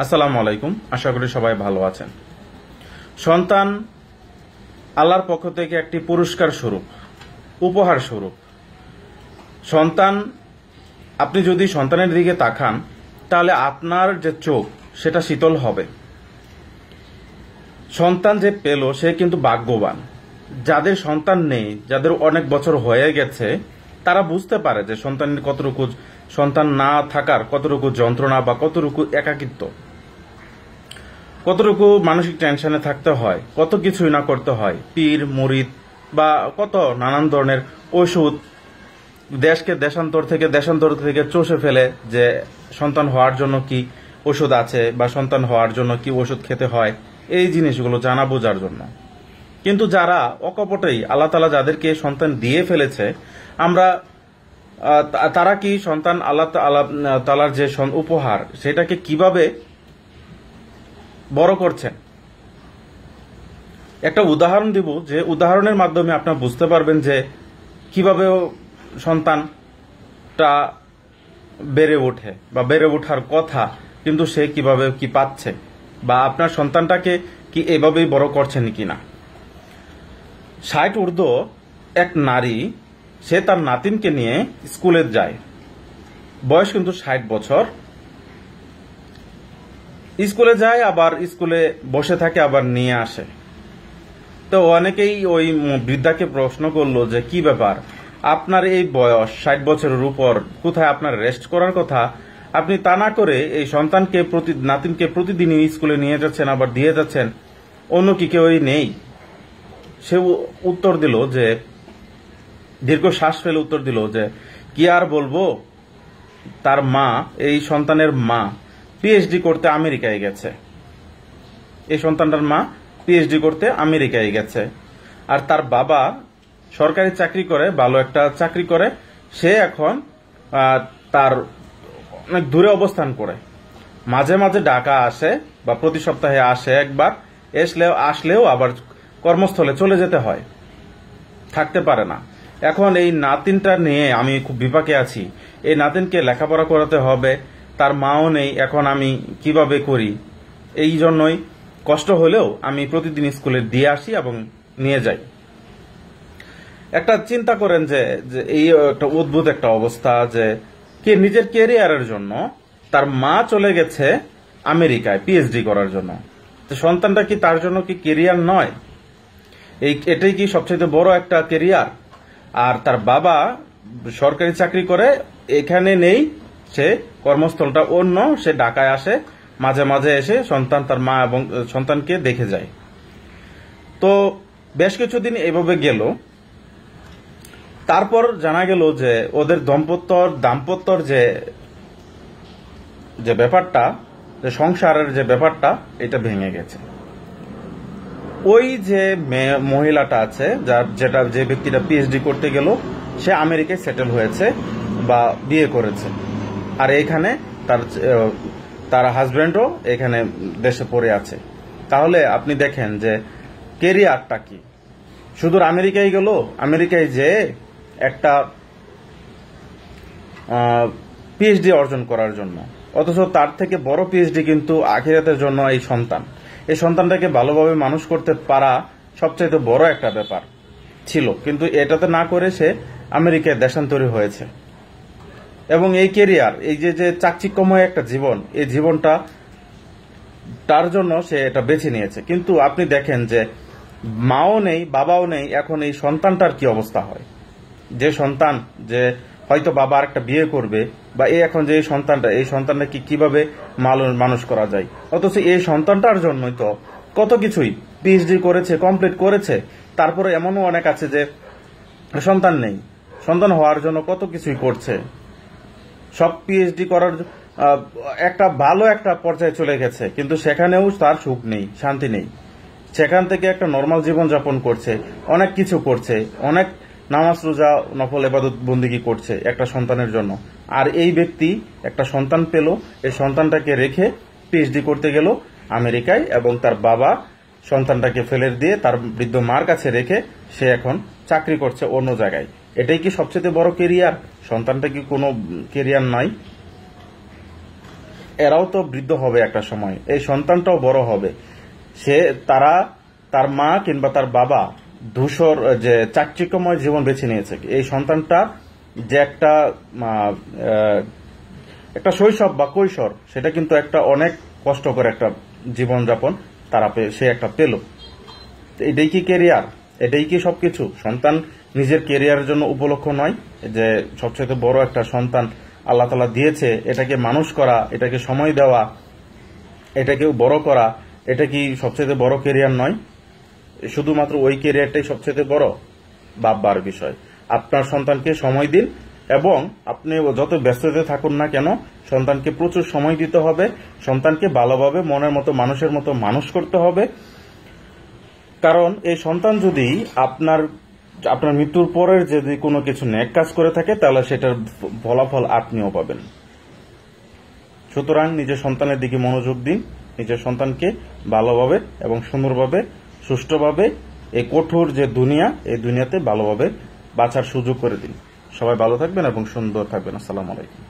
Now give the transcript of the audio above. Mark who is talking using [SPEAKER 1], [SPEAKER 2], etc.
[SPEAKER 1] আসসালামু আলাইকুম। আশা করি সবাই ভালো আছেন। সন্তান আল্লাহর পক্ষ থেকে একটি পুরস্কার স্বরূপ, উপহার স্বরূপ। সন্তান, আপনি যদি সন্তানের দিকে তাকান তাহলে আপনার যে চোখ সেটা শীতল হবে। সন্তান যে পেল সে কিন্তু ভাগ্যবান। যাদের সন্তান নেই, যাদের অনেক বছর হয়ে গেছে, তারা বুঝতে পারে যে সন্তানের কতটুকু, সন্তান না থাকার কতটুকু যন্ত্রণা বা কতটুকু একাকিত্ব, কতটুকু মানসিক টেনশনে থাকতে হয়, কত কিছুই না করতে হয়, পীর মুরিদ বা কত নানান ধরনের ওষুধ, দেশান্তর থেকে চষে ফেলে যে সন্তান হওয়ার জন্য কি ওষুধ আছে বা সন্তান হওয়ার জন্য কি ওষুধ খেতে হয়, এই জিনিসগুলো জানা বোঝার জন্য। কিন্তু যারা অকপটেই আল্লাহ তাআলা যাদেরকে সন্তান দিয়ে ফেলেছে, আমরা তারা কি সন্তান আল্লাহ তাআলার যে উপহার সেটাকে কিভাবে বড় করছেন? একটা উদাহরণ দিব, যে উদাহরণের মাধ্যমে আপনারা বুঝতে পারবেন যে কিভাবে সন্তানটা বেড়ে ওঠে বা বেড়ে ওঠার কথা, কিন্তু সে কিভাবে কি পাচ্ছে, বা আপনার সন্তানটাকে কি এভাবেই বড় করছেন কিনা। 60 ঊর্ধ্ব এক নারী, সে তার নাতিনকে নিয়ে স্কুলে যায়। বয়স কিন্তু 60 বছর। স্কুলে যায়, আবার স্কুলে বসে থাকে, আবার নিয়ে আসে। তো অনেকেই ওই বৃদ্ধাকে প্রশ্ন করলো যে কি ব্যাপার, আপনার এই বয়স 60 বছরের উপর, কোথায় আপনার রেস্ট করার কথা? আপনি তা না করে এই সন্তানকে নাতিনকে প্রতিদিনই স্কুলে নিয়ে যাচ্ছেন, আবার দিয়ে যাচ্ছেন, অন্য কি কেউই নেই? সে উত্তর দিল যে, দীর্ঘ শ্বাস ফেলে উত্তর দিল যে কি আর বলবো, তার মা, এই সন্তানের মা পিএইচডি করতে আমেরিকায় গেছে। এই সন্তানটার মা পিএইচডি করতে আমেরিকায় গেছে, আর তার বাবা সরকারি চাকরি করে, ভালো একটা চাকরি করে। সে এখন তার অনেক দূরে অবস্থান করে। মাঝে মাঝে ঢাকা আসে বা প্রতি সপ্তাহে আসে একবার, আসলেও আবার কর্মস্থলে চলে যেতে হয়, থাকতে পারে না। এখন এই নাতিনটা নিয়ে আমি খুব বিপাকে আছি। এই নাতিনকে লেখাপড়া করাতে হবে, তার মাও নেই, এখন আমি কিভাবে করি? এই জন্যই কষ্ট হলেও আমি প্রতিদিন স্কুলে দিয়ে আসি এবং নিয়ে যাই। একটা চিন্তা করেন যে এই একটা অদ্ভুত একটা অবস্থা, যে কে নিজের ক্যারিয়ারের জন্য তার মা চলে গেছে আমেরিকায় পিএইচডি করার জন্য। সন্তানটা কি তার জন্য কি ক্যারিয়ার নয়? এটাই কি সবচেয়ে বড় একটা ক্যারিয়ার? আর তার বাবা সরকারি চাকরি করে, এখানে নেই, সে কর্মস্থলটা অন্য, সে ঢাকায় আসে, মাঝে মাঝে এসে তার মা এবং সন্তানকে দেখে যায়। তো বেশ কিছুদিন এভাবে গেল। তারপর জানা গেল যে ওদের দাম্পত্যর যে ব্যাপারটা, যে সংসারের যে ব্যাপারটা, এটা ভেঙে গেছে। ওই যে মহিলাটা আছে, যে ব্যক্তিটা পিএইচডি করতে গেল, সে আমেরিকায় সেটেল হয়েছে বা বিয়ে করেছে, আর এখানে তার হাজবেন্ডও এখানে দেশে পড়ে আছে। তাহলে আপনি দেখেন যে কেরিয়ারটা কি। শুধু আমেরিকায় গেল, আমেরিকায় যে একটা পিএইচডি অর্জন করার জন্য, অথচ তার থেকে বড় পিএইচডি কিন্তু আখিরাতের জন্য এই সন্তানটাকে ভালোভাবে মানুষ করতে পারা সবচেয়ে বড় একটা ব্যাপার ছিল। কিন্তু এটাতে না করে সে আমেরিকায় দেশান্তরী হয়েছে, এবং এই কেরিয়ার, এই যে চাকচিক্যময় একটা জীবন, এই জীবনটা তার জন্য সে এটা বেছে নিয়েছে। কিন্তু আপনি দেখেন যে মাও নেই, বাবাও নেই, এখন এই সন্তানটার কি অবস্থা হয়? যে সন্তান, যে হয়তো বাবা আরেকটা বিয়ে করবে, বা এখন যে এই সন্তানটা কিভাবে মানুষ করা যায়? অথচ এই সন্তানটার জন্যই তো কত কিছুই পিএইচডি করেছে, কমপ্লিট করেছে। তারপরে এমনও অনেক আছে যে সন্তান নেই, সন্তান হওয়ার জন্য কত কিছুই করছে, সব পিএইচডি করার একটা ভালো একটা পর্যায়ে চলে গেছে, কিন্তু সেখানেও তার সুখ নেই, শান্তি নেই। সেখান থেকে একটা নর্মাল জীবন যাপন করছে, অনেক কিছু করছে, অনেক নামাজ রোজা নফল ইবাদত বন্দেগী করছে একটা সন্তানের জন্য। আর এই ব্যক্তি একটা সন্তান পেল, এই সন্তানটাকে রেখে পিএইচডি করতে গেল আমেরিকায়, এবং তার বাবা সন্তানটাকে ফেলে দিয়ে তার বৃদ্ধ মার কাছে রেখে সে এখন চাকরি করছে অন্য জায়গায়। এটাই কি সবচেয়ে বড় কেরিয়ার? সন্তানটা কি কোনো কেরিয়ার নয়? এরাও তো বৃদ্ধ হবে একটা সময়, এই সন্তানটাও বড় হবে, তার মা কিংবা তার বাবা ধূসর যে চাকচিক্যময় জীবন বেছে নিয়েছে, এই সন্তানটা যে একটা শৈশব বা কৈশোর, সেটা কিন্তু একটা অনেক কষ্টকর একটা জীবনযাপন সে একটা পেল। এটাই কি ক্যারিয়ার? এটাই কি সবকিছু? সন্তান নিজের ক্যারিয়ারের জন্য উপলক্ষ নয়? যে সবচেয়ে বড় একটা সন্তান আল্লাহ তাআলা দিয়েছে, এটাকে মানুষ করা, এটাকে সময় দেওয়া, এটাকে বড় করা, এটা কি সবচেয়ে বড় ক্যারিয়ার নয়? শুধুমাত্র ওই ক্যারিয়ারটাই সবচেয়ে বড়? ভাববার বিষয়। আপনার সন্তানকে সময় দিন, এবং আপনি যত ব্যস্ততা থাকুন না কেন, সন্তানকে প্রচুর সময় দিতে হবে। সন্তানকে ভালোভাবে মনের মতো মানুষের মতো মানুষ করতে হবে। কারণ এই সন্তান যদি আপনার মৃত্যুর পরের যদি কোনো কিছু নেক কাজ করে থাকে, তাহলে সেটার ফলাফল আপনিও পাবেন। সুতরাং নিজের সন্তানের দিকে মনোযোগ দিন, নিজের সন্তানকে ভালোভাবে এবং সুন্দরভাবে, সুষ্ঠুভাবে এই কঠোর যে দুনিয়া, এই দুনিয়াতে ভালোভাবে বাঁচার সুযোগ করে দিন। সবাই ভালো থাকবেন এবং সুন্দর থাকবেন। আসসালামু আলাইকুম।